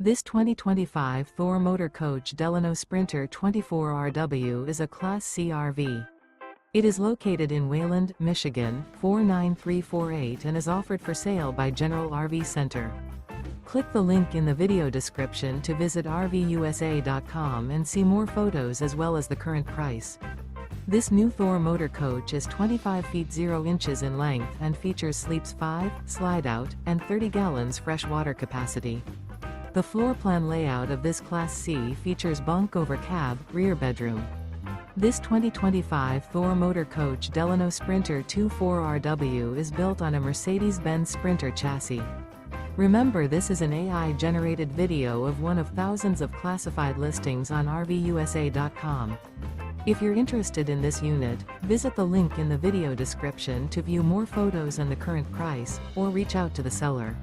This 2025 Thor Motor Coach Delano Sprinter 24RW is a Class C RV. It is located in Wayland, Michigan, 49348 and is offered for sale by General RV Center. Click the link in the video description to visit RVUSA.com and see more photos as well as the current price. This new Thor Motor Coach is 25 feet 0 inches in length and features sleeps 5, slide-out, and 30 gallons fresh water capacity. The floor plan layout of this Class C features bunk over cab, rear bedroom. This 2025 Thor Motor Coach Delano Sprinter 24RW is built on a Mercedes-Benz Sprinter chassis. Remember, this is an AI-generated video of one of thousands of classified listings on RVUSA.com. If you're interested in this unit, visit the link in the video description to view more photos and the current price, or reach out to the seller.